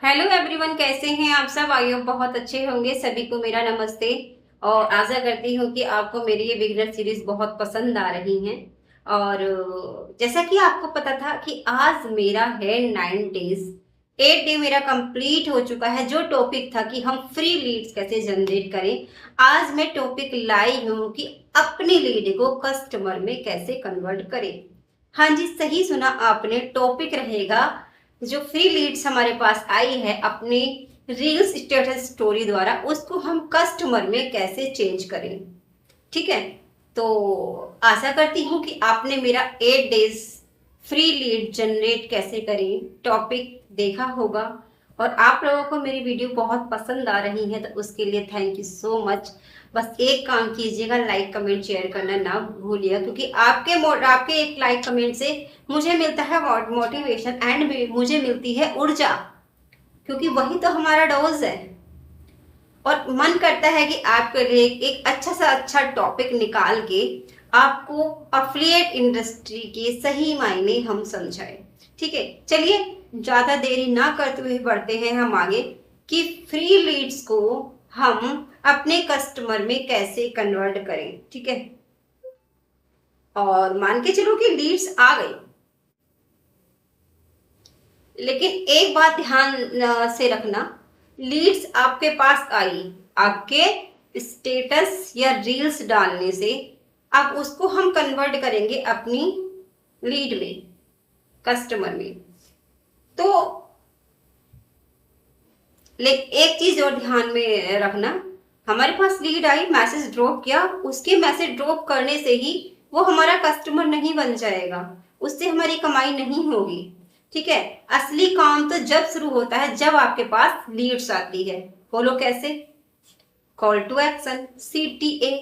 Hello everyone, कैसे हैं आप सब। आई होप बहुत अच्छे होंगे। सभी को मेरा नमस्ते। और आशा करती हूँ कि आपको मेरी ये बिगनर सीरीज बहुत पसंद आ रही हैं। और जैसा कि आपको पता था कि आज मेरा है 9 डेज, 8 डे मेरा कंप्लीट हो चुका है। जो टॉपिक था कि हम फ्री लीड्स कैसे जनरेट करें, आज मैं टॉपिक लाई हूँ कि अपनी लीड को कस्टमर में कैसे कन्वर्ट करें। हाँ जी, सही सुना आपने। टॉपिक रहेगा जो फ्री लीड्स हमारे पास आई है अपने रील्स स्टेटस स्टोरी द्वारा, उसको हम कस्टमर में कैसे चेंज करें। ठीक है, तो आशा करती हूँ कि आपने मेरा 8 डेज फ्री लीड जनरेट कैसे करें टॉपिक देखा होगा और आप लोगों को मेरी वीडियो बहुत पसंद आ रही है, तो उसके लिए थैंक यू सो मच। बस एक काम कीजिएगा, लाइक कमेंट शेयर करना ना भूलिएगा, क्योंकि आपके एक लाइक कमेंट से मुझे मिलता है मोटिवेशन एंड मुझे मिलती है ऊर्जा, क्योंकि वही तो हमारा डोज है। और मन करता है कि आपके लिए एक अच्छा सा अच्छा टॉपिक निकाल के आपको अफिलिएट इंडस्ट्री के सही मायने हम समझाएं। ठीक है, चलिए ज्यादा देरी ना करते हुए बढ़ते हैं हम आगे कि फ्री लीड्स को हम अपने कस्टमर में कैसे कन्वर्ट करें। ठीक है, और मान के चलो कि लीड्स आ गई, लेकिन एक बात ध्यान से रखना, लीड्स आपके पास आई, आपके स्टेटस या रील्स डालने से अब उसको हम कन्वर्ट करेंगे अपनी लीड में, कस्टमर में। तो लेकिन एक चीज और ध्यान में रखना, हमारे पास लीड आई, मैसेज ड्रॉप किया, उसके मैसेज ड्रॉप करने से ही वो हमारा कस्टमर नहीं बन जाएगा, उससे हमारी कमाई नहीं होगी। ठीक है, असली काम तो जब शुरू होता है जब आपके पास लीड्स आती है। बोलो कैसे? कॉल टू एक्शन, CTA,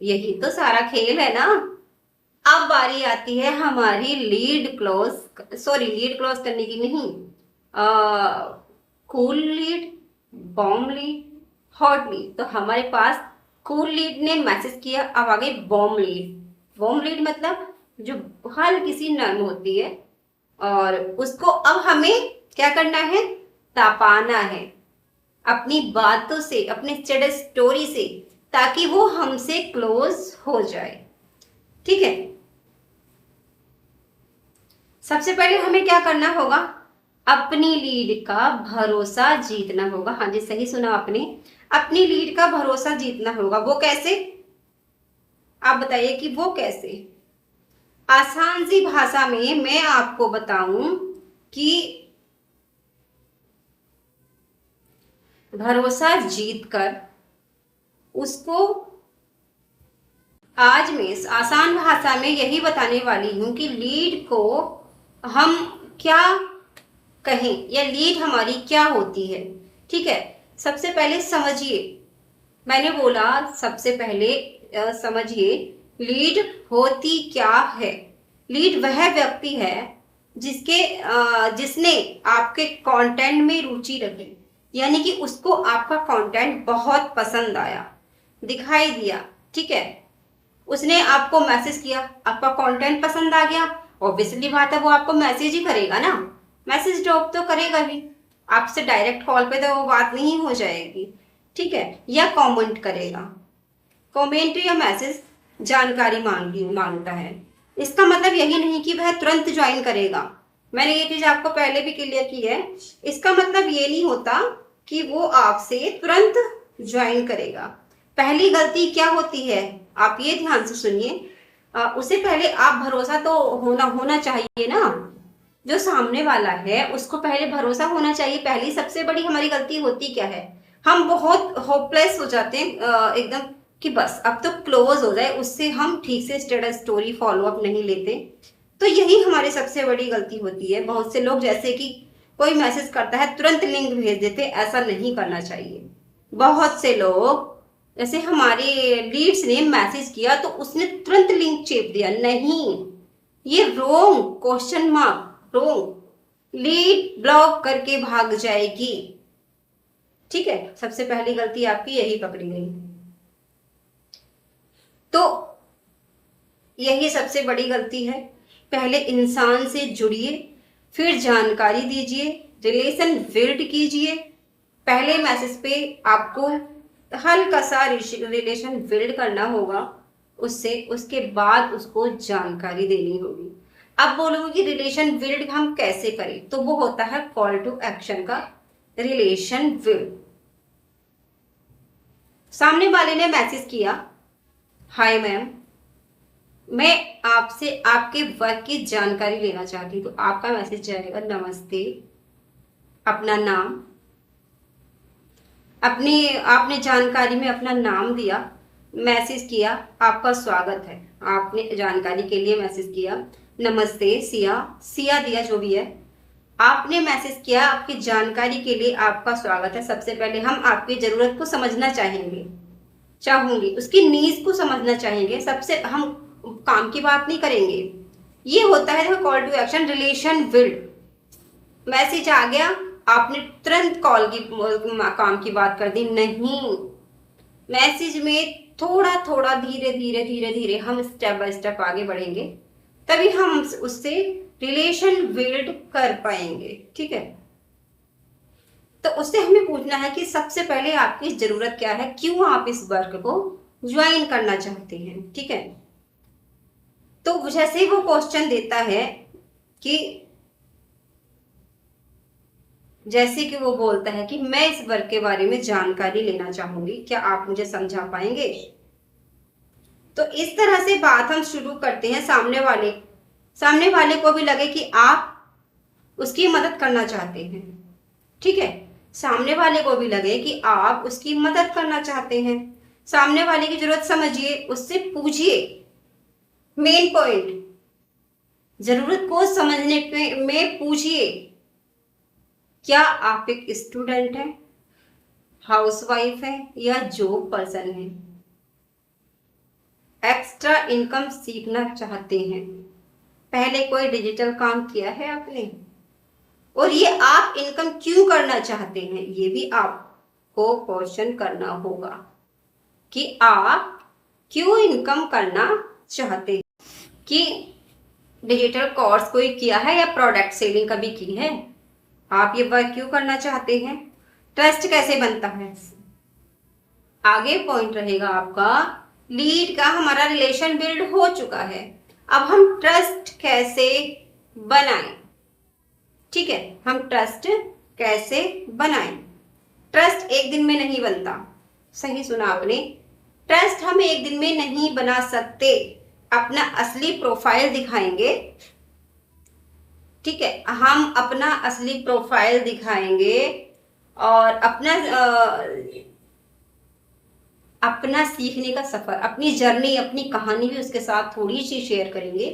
यही तो सारा खेल है ना। अब बारी आती है हमारी लीड क्लोज करने की नहीं, cool lead, bomb lead, hot lead. तो हमारे पास कूल लीड ने मैसेज किया, अब आ गई बॉम्ब लीड। बॉम्ब लीड मतलब जो हल्की सी नर्म होती है, और उसको अब हमें क्या करना है, तपाना है अपनी बातों से, अपने स्टेटस स्टोरी से, ताकि वो हमसे क्लोज हो जाए। ठीक है, सबसे पहले हमें क्या करना होगा, अपनी लीड का भरोसा जीतना होगा। हाँ जी, सही सुना आपने, अपनी लीड का भरोसा जीतना होगा। वो कैसे, आप बताइए कि वो कैसे। आसान सी भाषा में मैं आपको बताऊं कि भरोसा जीतकर उसको, आज मैं इस आसान भाषा में यही बताने वाली हूं कि लीड को हम क्या कहें या लीड हमारी क्या होती है। ठीक है, सबसे पहले समझिए, मैंने बोला सबसे पहले समझिए लीड होती क्या है। लीड वह व्यक्ति है जिसने आपके कंटेंट में रुचि रखी, यानी कि उसको आपका कंटेंट बहुत पसंद आया, दिखाई दिया। ठीक है, उसने आपको मैसेज किया, आपका कंटेंट पसंद आ गया, ऑब्वियसली बात है वो आपको मैसेज ही करेगा ना, मैसेज ड्रॉप तो करेगा ही, आपसे डायरेक्ट कॉल पे तो वो बात नहीं हो जाएगी। ठीक है, या कमेंट करेगा, कमेंट या मैसेज जानकारी मांगता है। इसका मतलब यही नहीं कि वह तुरंत ज्वाइन करेगा, मैंने ये चीज आपको पहले भी क्लियर की है। इसका मतलब ये नहीं होता कि वो आपसे तुरंत ज्वाइन करेगा। पहली गलती क्या होती है, आप ये ध्यान से सुनिए, उससे पहले आप भरोसा तो होना होना चाहिए ना, जो सामने वाला है उसको पहले भरोसा होना चाहिए। पहली सबसे बड़ी हमारी गलती होती क्या है, हम बहुत होपलेस हो जाते हैं एकदम, कि बस अब तो क्लोज हो जाए, उससे हम ठीक से स्टेटस स्टोरी फॉलो अप नहीं लेते। तो यही हमारी सबसे बड़ी गलती होती है। बहुत से लोग जैसे कि कोई मैसेज करता है तुरंत लिंक भेज देते, ऐसा नहीं करना चाहिए। बहुत से लोग, जैसे हमारे लीड्स ने मैसेज किया तो उसने तुरंत लिंक चेप दिया, नहीं, ये रोंग, क्वेश्चन मार्क रोंग, लीड ब्लॉक करके भाग जाएगी। ठीक है, सबसे पहली गलती आपकी यही पकड़ी गई। तो यही सबसे बड़ी गलती है। पहले इंसान से जुड़िए, फिर जानकारी दीजिए, रिलेशन बिल्ड कीजिए। पहले मैसेज पे आपको हल्का सा रिलेशन बिल्ड करना होगा उससे, उसके बाद उसको जानकारी देनी होगी। अब बोलोगे कि रिलेशन बिल्ड हम कैसे करें, तो वो होता है कॉल टू एक्शन का रिलेशन बिल्ड। सामने वाले ने मैसेज किया, हाय मैम, मैं आपसे आपके वर्क की जानकारी लेना चाहती हूँ, तो आपका मैसेज जाएगा, नमस्ते, अपना नाम, अपनी आपने जानकारी में अपना नाम दिया, मैसेज किया, आपका स्वागत है, आपने जानकारी के लिए मैसेज किया, नमस्ते सिया, सिया दिया जो भी है, आपने मैसेज किया, आपकी जानकारी के लिए आपका स्वागत है। सबसे पहले हम आपकी जरूरत को समझना चाहूंगी, उसकी नीड्स को समझना चाहेंगे। सबसे हम काम की बात नहीं करेंगे। ये होता है देखो call to action, relation build. Message आ गया, आपने तुरंत कॉल की काम की बात कर दी, नहीं, मैसेज में थोड़ा थोड़ा धीरे धीरे धीरे धीरे हम स्टेप बाय स्टेप आगे बढ़ेंगे, तभी हम उससे रिलेशन बिल्ड कर पाएंगे। ठीक है, तो उससे हमें पूछना है कि सबसे पहले आपकी जरूरत क्या है, क्यों आप इस वर्क को ज्वाइन करना चाहते हैं। ठीक है, तो जैसे ही वो क्वेश्चन देता है कि जैसे कि वो बोलता है कि मैं इस वर्क के बारे में जानकारी लेना चाहूंगी, क्या आप मुझे समझा पाएंगे। तो इस तरह से बात हम शुरू करते हैं। सामने वाले को भी लगे कि आप उसकी मदद करना चाहते हैं। ठीक है, सामने वाले को भी लगे कि आप उसकी मदद करना चाहते हैं। सामने वाले की जरूरत समझिए, उससे पूछिए। मेन पॉइंट, जरूरत को समझने में पूछिए, क्या आप एक स्टूडेंट हैं, हाउसवाइफ हैं, या जॉब पर्सन हैं, एक्स्ट्रा इनकम सीखना चाहते हैं, पहले कोई डिजिटल काम किया है आपने, और ये आप इनकम क्यों करना चाहते हैं, ये भी आपको क्वेश्चन करना होगा कि आप क्यों इनकम करना चाहते हैं, कि डिजिटल कोर्स कोई किया है या प्रोडक्ट सेलिंग कभी की है, आप ये वर्क क्यों करना चाहते हैं, ट्रस्ट कैसे बनता है। आगे पॉइंट रहेगा आपका लीड का, हमारा रिलेशन बिल्ड हो चुका है, अब हम ट्रस्ट कैसे बनाएं। ठीक है, हम ट्रस्ट कैसे बनाएं। ट्रस्ट एक दिन में नहीं बनता, सही सुना आपने, ट्रस्ट हम एक दिन में नहीं बना सकते। अपना असली प्रोफाइल दिखाएंगे। ठीक है, हम अपना असली प्रोफाइल दिखाएंगे और अपना सीखने का सफर, अपनी जर्नी, अपनी कहानी भी उसके साथ थोड़ी सी शेयर करेंगे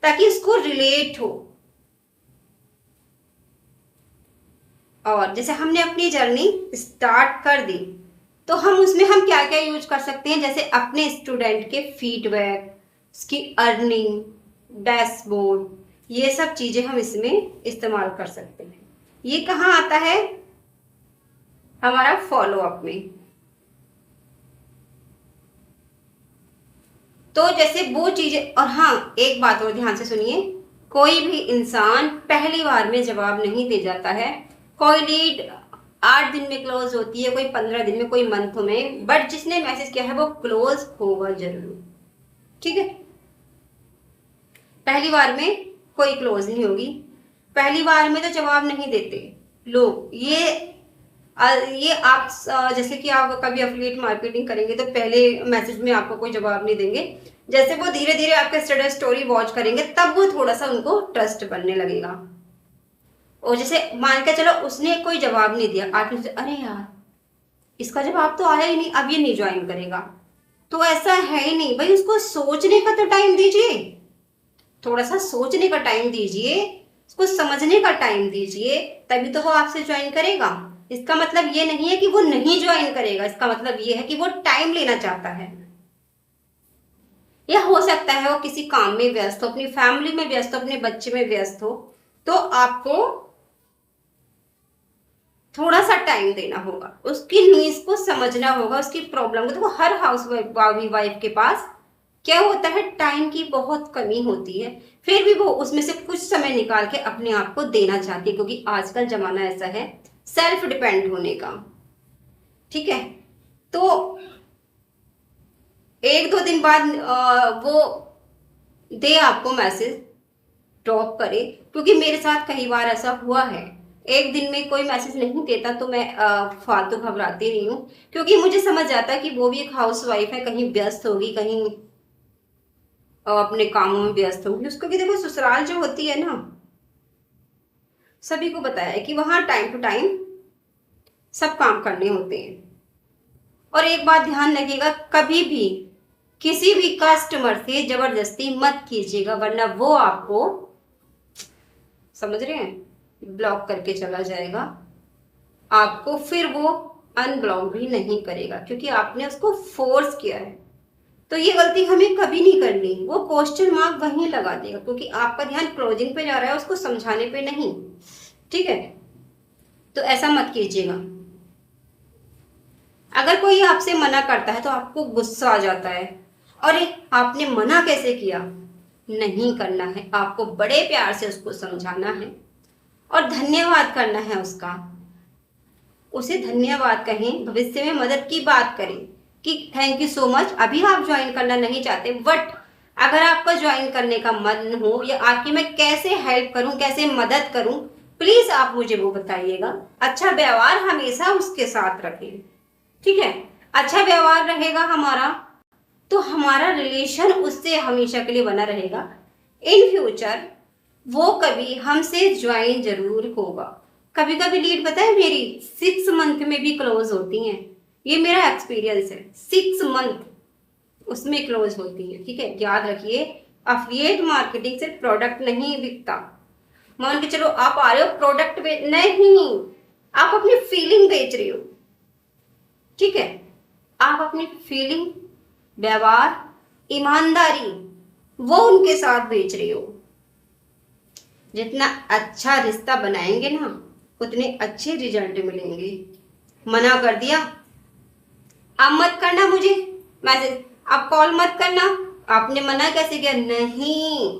ताकि उसको रिलेट हो। और जैसे हमने अपनी जर्नी स्टार्ट कर दी, तो हम उसमें हम क्या क्या यूज कर सकते हैं, जैसे अपने स्टूडेंट के फीडबैक, उसकी अर्निंग, डैशबोर्ड, ये सब चीजें हम इसमें इस्तेमाल कर सकते हैं। ये कहाँ आता है, हमारा फॉलो अप में। तो जैसे वो चीजें, और हाँ एक बात और ध्यान से सुनिए, कोई भी इंसान पहली बार में जवाब नहीं दे जाता है। कोई लीड 8 दिन में क्लोज होती है, कोई 15 दिन में, कोई मंथ में, बट जिसने मैसेज किया है वो क्लोज होगा जरूर। ठीक है, पहली बार में कोई क्लोज नहीं होगी, पहली बार में तो जवाब नहीं देते लोग। ये आप जैसे कि आप कभी एफिलिएट मार्केटिंग करेंगे तो पहले मैसेज में आपको कोई जवाब नहीं देंगे, जैसे वो धीरे धीरे आपके स्टेटस स्टोरी वॉच करेंगे तब वो थोड़ा सा उनको ट्रस्ट बनने लगेगा। और जैसे मान के चलो उसने कोई जवाब नहीं दिया, आपने सोचा अरे यार इसका जवाब तो आया ही नहीं, अब ये नहीं ज्वाइन करेगा, तो ऐसा है ही नहीं भाई, उसको सोचने का तो टाइम दीजिए, थोड़ा सा सोचने का टाइम दीजिए, उसको समझने का टाइम दीजिए, तभी तो वो आपसे ज्वाइन करेगा। इसका मतलब ये नहीं है कि वो नहीं ज्वाइन करेगा, इसका मतलब ये है कि वो टाइम लेना चाहता है, या हो सकता है वो किसी काम में व्यस्त हो, अपनी फैमिली में व्यस्त हो, अपने बच्चे में व्यस्त हो, तो आपको थोड़ा सा टाइम देना होगा, उसकी नीड्स को समझना होगा, उसकी प्रॉब्लम को। देखो हर हाउस वाइफ के पास क्या होता है, टाइम की बहुत कमी होती है। फिर भी वो उसमें से कुछ समय निकाल के अपने आप को देना चाहती है, क्योंकि आजकल जमाना ऐसा है सेल्फ डिपेंड होने का। ठीक है, तो एक दो दिन बाद वो दे आपको मैसेज, ड्रॉप करे, क्योंकि मेरे साथ कई बार ऐसा हुआ है। एक दिन में कोई मैसेज नहीं देता तो मैं फालतू घबराती नहीं हूँ, क्योंकि मुझे समझ आता है कि वो भी एक हाउस वाइफ है, कहीं व्यस्त होगी, कहीं अपने कामों में व्यस्त होगी। उसको भी देखो, ससुराल जो होती है ना, सभी को बताया है कि वहां टाइम टू टाइम सब काम करने होते हैं। और एक बात ध्यान रखिएगा, कभी भी किसी भी कस्टमर से जबरदस्ती मत कीजिएगा, वरना वो आपको, समझ रहे हैं, ब्लॉक करके चला जाएगा। आपको फिर वो अनब्लॉक भी नहीं करेगा, क्योंकि आपने उसको फोर्स किया है। तो ये गलती हमें कभी नहीं करनी। वो क्वेश्चन मार्क वहीं लगा देगा, क्योंकि आपका ध्यान क्लोजिंग पे जा रहा है, उसको समझाने पे नहीं। ठीक है, तो ऐसा मत कीजिएगा। अगर कोई आपसे मना करता है तो आपको गुस्सा आ जाता है, अरे आपने मना कैसे किया। नहीं करना है, आपको बड़े प्यार से उसको समझाना है और धन्यवाद करना है उसका। उसे धन्यवाद कहें, भविष्य में मदद की बात करें कि थैंक यू सो मच, अभी आप ज्वाइन करना नहीं चाहते, बट अगर आपका ज्वाइन करने का मन हो या आपकी मैं कैसे हेल्प करूं, कैसे मदद करूं, प्लीज आप मुझे वो बताइएगा। अच्छा व्यवहार हमेशा उसके साथ रखें। ठीक है, अच्छा व्यवहार रहेगा हमारा तो हमारा रिलेशन उससे हमेशा के लिए बना रहेगा। इन फ्यूचर वो कभी हमसे ज्वाइन जरूर होगा। कभी कभी लीड पता है मेरी 6 मंथ में भी क्लोज होती हैं, ये मेरा एक्सपीरियंस है। 6 मंथ उसमें क्लोज होती है। ठीक है, याद रखिए, अफिलिएट मार्केटिंग से प्रोडक्ट नहीं बिकता। मान के चलो आप आ रहे हो प्रोडक्ट बेच, नहीं, आप अपनी फीलिंग बेच रहे हो। ठीक है, आप अपनी फीलिंग, व्यवहार, ईमानदारी वो उनके साथ बेच रहे हो। जितना अच्छा रिश्ता बनाएंगे ना, उतने अच्छे रिजल्ट मिलेंगे। मना कर दिया, अब मत करना मुझे मैसेज, अब कॉल मत करना, आपने मना कैसे किया। नहीं,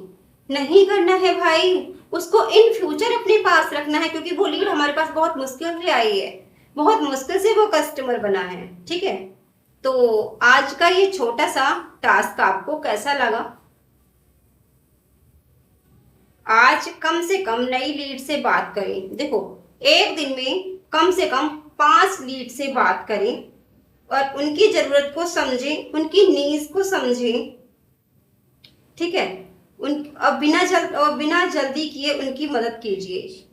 नहीं करना है भाई, उसको इन फ्यूचर अपने पास रखना है, क्योंकि वो लीड हमारे पास बहुत मुश्किल से आई है, बहुत मुश्किल से वो कस्टमर बना है। ठीक है, तो आज का ये छोटा सा टास्क आपको कैसा लगा। आज कम से कम नई लीड से बात करें। देखो, एक दिन में कम से कम 5 लीड से बात करें और उनकी जरूरत को समझें, उनकी नीड्स को समझें। ठीक है, बिना जल्दी किए उनकी मदद कीजिए,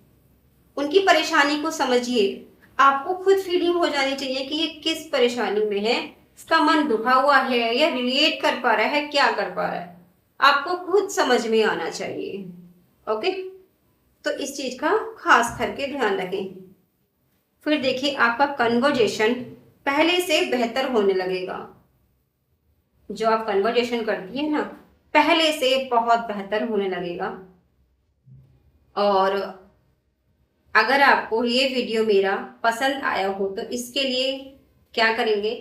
उनकी परेशानी को समझिए। आपको खुद फीलिंग हो जानी चाहिए कि ये किस परेशानी में है, इसका मन दुखा हुआ है या रिलेट कर पा रहा है, क्या कर पा रहा है, आपको खुद समझ में आना चाहिए। ओके, तो इस चीज का खास करके ध्यान रखें। फिर देखिए, आपका कन्वर्जेशन पहले से बेहतर होने लगेगा। जो आप कन्वर्जेशन करती है ना, पहले से बहुत बेहतर होने लगेगा। और अगर आपको ये वीडियो मेरा पसंद आया हो तो इसके लिए क्या करेंगे,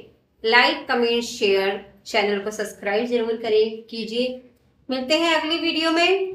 लाइक, कमेंट, शेयर, चैनल को सब्सक्राइब जरूर करें कीजिए। मिलते हैं अगली वीडियो में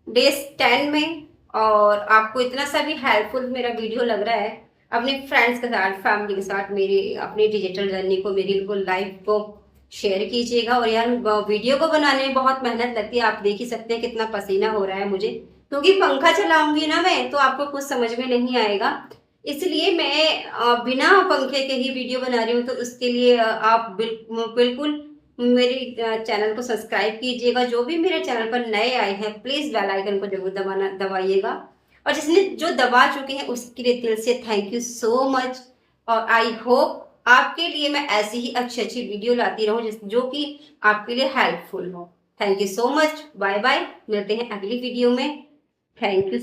डे 10 में। और आपको इतना सा भी हेल्पफुल मेरा वीडियो लग रहा है, अपने फ्रेंड्स के साथ, फैमिली के साथ मेरी अपनी डिजिटल जर्नी को, मेरी लाइफ को शेयर कीजिएगा। और यार, वीडियो को बनाने में बहुत मेहनत लगती है, आप देख ही सकते हैं कितना पसीना हो रहा है मुझे, क्योंकि पंखा चलाऊंगी ना मैं तो आपको कुछ समझ में नहीं आएगा, इसलिए मैं बिना पंखे के ही वीडियो बना रही हूँ। तो उसके लिए आप बिल्कुल मेरी चैनल को सब्सक्राइब कीजिएगा। जो भी मेरे चैनल पर नए आए हैं, प्लीज बेल आइकन को जरूर दबाइएगा। और जिसने जो दबा चुके हैं उसके लिए दिल से थैंक यू सो मच। और आई होप आपके लिए मैं ऐसी ही अच्छी अच्छी वीडियो लाती रहूं जो कि आपके लिए हेल्पफुल हो। Thank you so much, bye bye, मिलते हैं अगली वीडियो में। Thank you.